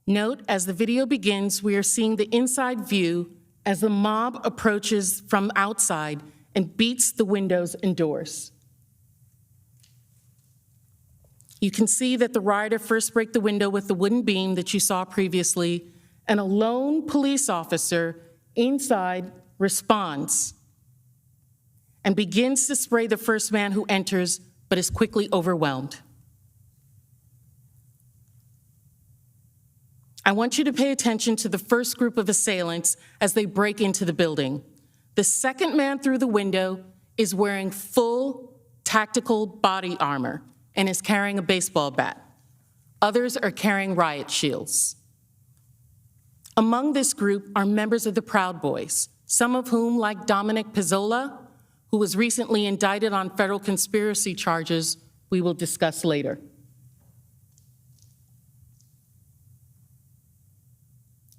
Note, as the video begins, we are seeing the inside view as the mob approaches from outside and beats the windows and doors. You can see that the rioter first break the window with the wooden beam that you saw previously, and a lone police officer inside responds and begins to spray the first man who enters, but is quickly overwhelmed. I want you to pay attention to the first group of assailants as they break into the building. The second man through the window is wearing full tactical body armor and is carrying a baseball bat. Others are carrying riot shields. Among this group are members of the Proud Boys, some of whom, like Dominic Pizzola, who was recently indicted on federal conspiracy charges, we will discuss later.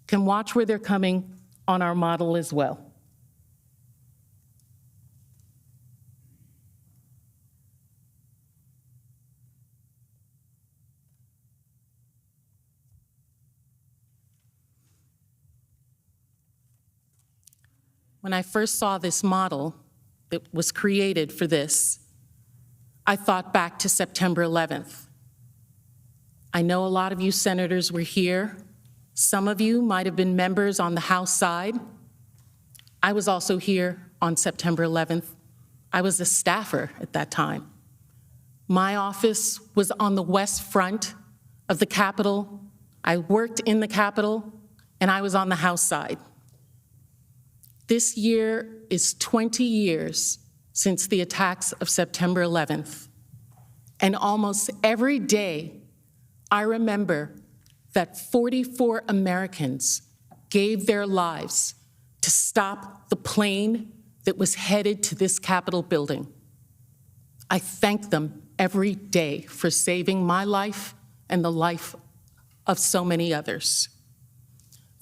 Can watch where they're coming on our model as well. When I first saw this model that was created for this, I thought back to September 11th. I know a lot of you senators were here. Some of you might have been members on the House side. I was also here on September 11th. I was a staffer at that time. My office was on the west front of the Capitol. I worked in the Capitol, and I was on the House side. This year is 20 years since the attacks of September 11th. And almost every day, I remember that 44 Americans gave their lives to stop the plane that was headed to this Capitol building. I thank them every day for saving my life and the life of so many others.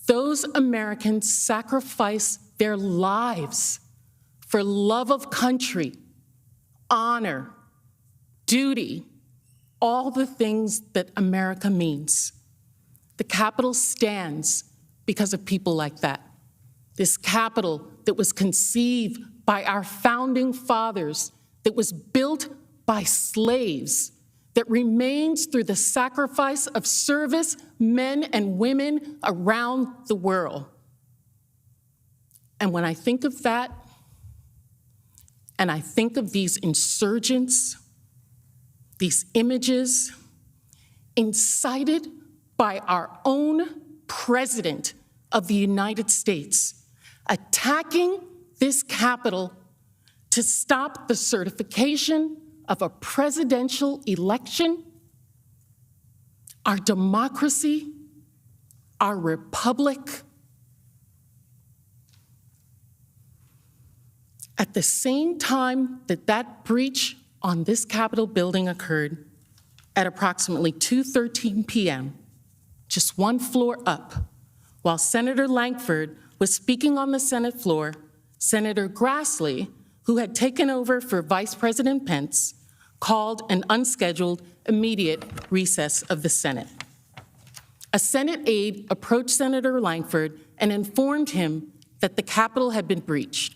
Those Americans sacrificed their lives for love of country, honor, duty, all the things that America means. The Capitol stands because of people like that. This Capitol that was conceived by our founding fathers, that was built by slaves, that remains through the sacrifice of service men and women around the world. And when I think of that, and I think of these insurgents, these images, incited by our own President of the United States, attacking this Capitol to stop the certification of a presidential election, our democracy, our republic. At the same time that that breach on this Capitol building occurred, at approximately 2:13 p.m., just one floor up, while Senator Lankford was speaking on the Senate floor, Senator Grassley, who had taken over for Vice President Pence, called an unscheduled immediate recess of the Senate. A Senate aide approached Senator Lankford and informed him that the Capitol had been breached.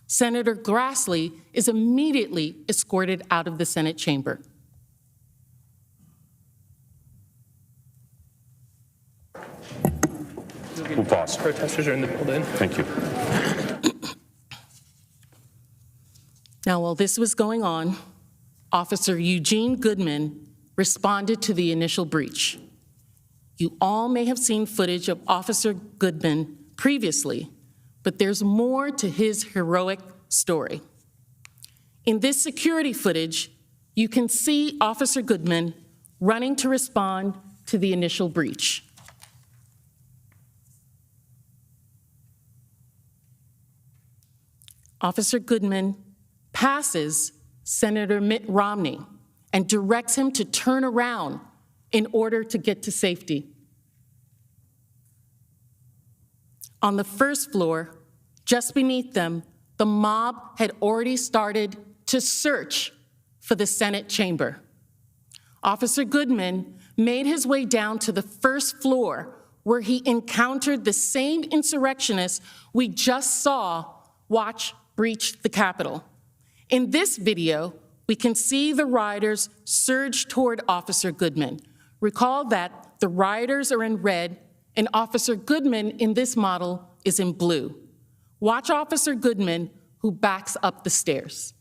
Senator Grassley is immediately escorted out of the Senate chamber. We'll pause. Protesters are in the building. Thank you. Now, while this was going on, Officer Eugene Goodman responded to the initial breach. You all may have seen footage of Officer Goodman previously, but there's more to his heroic story. In this security footage, you can see Officer Goodman running to respond to the initial breach. Officer Goodman passes Senator Mitt Romney and directs him to turn around in order to get to safety. On the first floor, just beneath them, the mob had already started to search for the Senate chamber. Officer Goodman made his way down to the first floor, where he encountered the same insurrectionists we just saw watch breach the Capitol. In this video, we can see the rioters surge toward Officer Goodman. Recall that the rioters are in red and Officer Goodman in this model is in blue. Watch Officer Goodman, who backs up the stairs.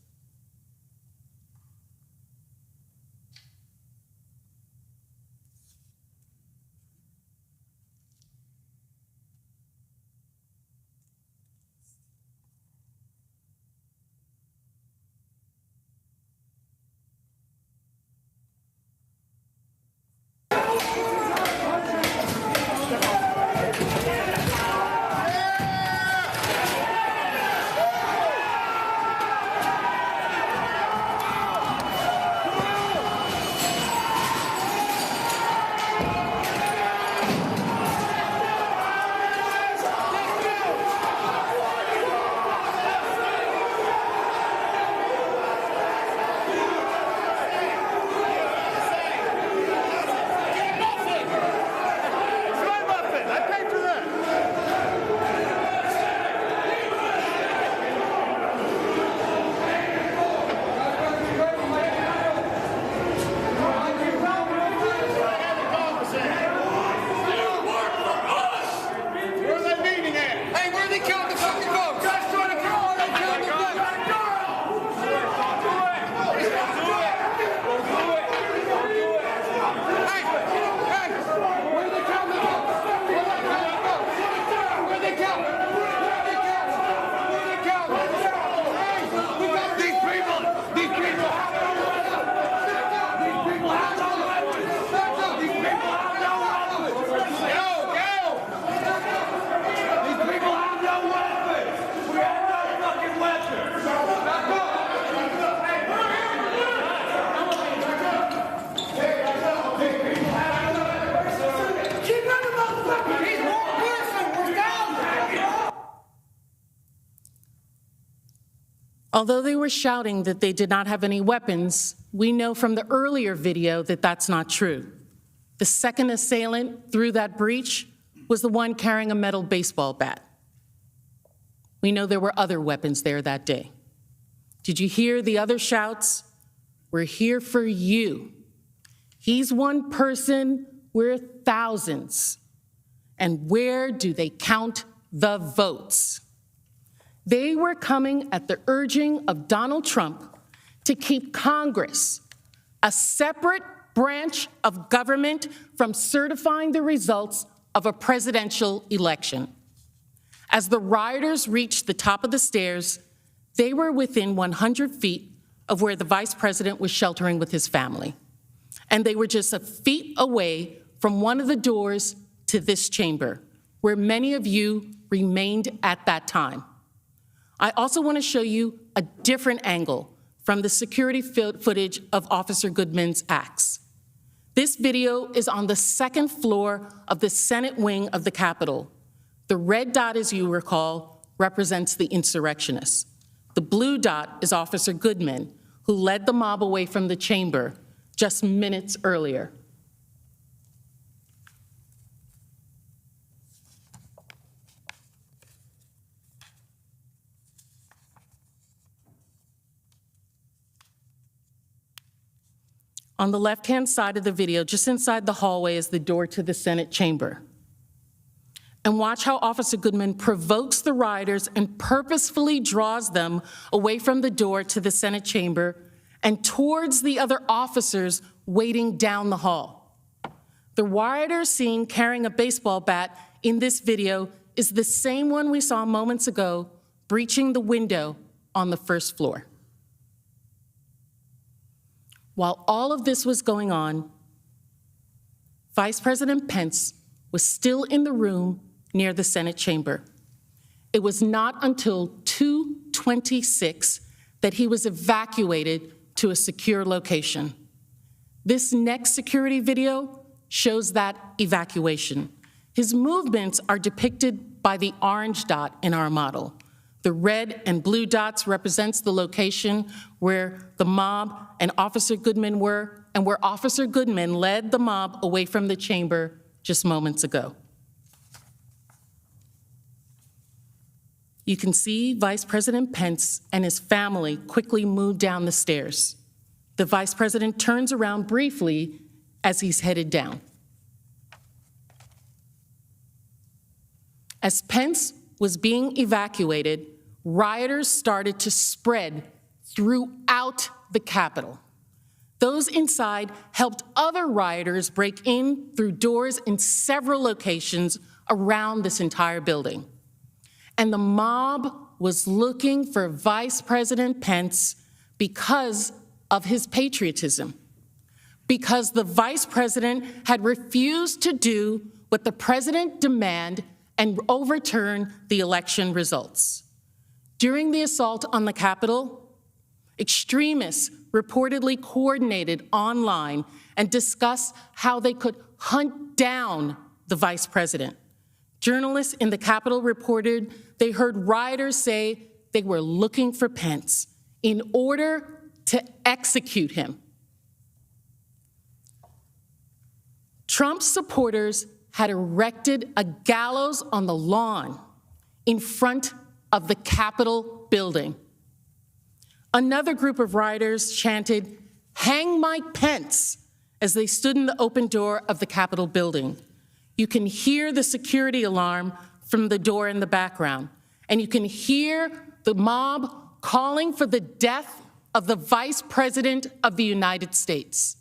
Although they were shouting that they did not have any weapons, we know from the earlier video that that's not true. The second assailant through that breach was the one carrying a metal baseball bat. We know there were other weapons there that day. Did you hear the other shouts? We're here for you. He's one person, we're thousands. And where do they count the votes? They were coming at the urging of Donald Trump to keep Congress, a separate branch of government, from certifying the results of a presidential election. As the rioters reached the top of the stairs, they were within 100 feet of where the vice president was sheltering with his family. And they were just a feet away from one of the doors to this chamber, where many of you remained at that time. I also want to show you a different angle from the security footage of Officer Goodman's acts. This video is on the second floor of the Senate wing of the Capitol. The red dot, as you recall, represents the insurrectionists. The blue dot is Officer Goodman, who led the mob away from the chamber just minutes earlier. On the left-hand side of the video, just inside the hallway, is the door to the Senate chamber. And watch how Officer Goodman provokes the rioters and purposefully draws them away from the door to the Senate chamber and towards the other officers waiting down the hall. The rioter seen carrying a baseball bat in this video is the same one we saw moments ago breaching the window on the first floor. While all of this was going on, Vice President Pence was still in the room near the Senate chamber. It was not until 2:26 that he was evacuated to a secure location. This next security video shows that evacuation. His movements are depicted by the orange dot in our model. The red and blue dots represents the location where the mob and Officer Goodman were, and where Officer Goodman led the mob away from the chamber just moments ago. You can see Vice President Pence and his family quickly move down the stairs. The Vice President turns around briefly as he's headed down. As Pence was being evacuated, rioters started to spread throughout the Capitol. Those inside helped other rioters break in through doors in several locations around this entire building. And the mob was looking for Vice President Pence because of his patriotism, because the Vice President had refused to do what the President demanded and overturn the election results. During the assault on the Capitol, extremists reportedly coordinated online and discussed how they could hunt down the Vice President. Journalists in the Capitol reported they heard rioters say they were looking for Pence in order to execute him. Trump's supporters had erected a gallows on the lawn in front of the Capitol building. Another group of rioters chanted, "Hang Mike Pence," as they stood in the open door of the Capitol building. You can hear the security alarm from the door in the background, and you can hear the mob calling for the death of the Vice President of the United States.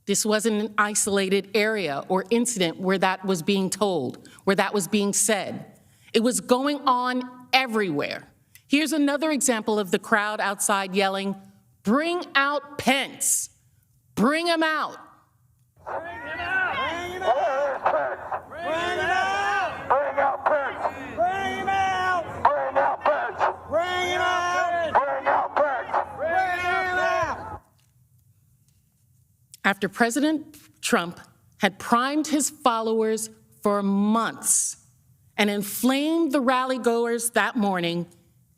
This wasn't an isolated area or incident where that was being told, where that was being said. It was going on everywhere. Here's another example of the crowd outside yelling, "Bring out Pence! Bring him out!" Bring him out! Bring him out! Bring him out! Bring out Pence! Bring him out! Bring out Pence! Bring him out! Bring out Pence! Bring him out! After President Trump had primed his followers for months and inflamed the rally-goers that morning,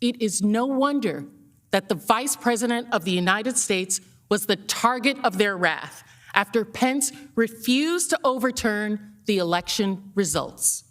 it is no wonder that the Vice President of the United States was the target of their wrath after Pence refused to overturn the election results.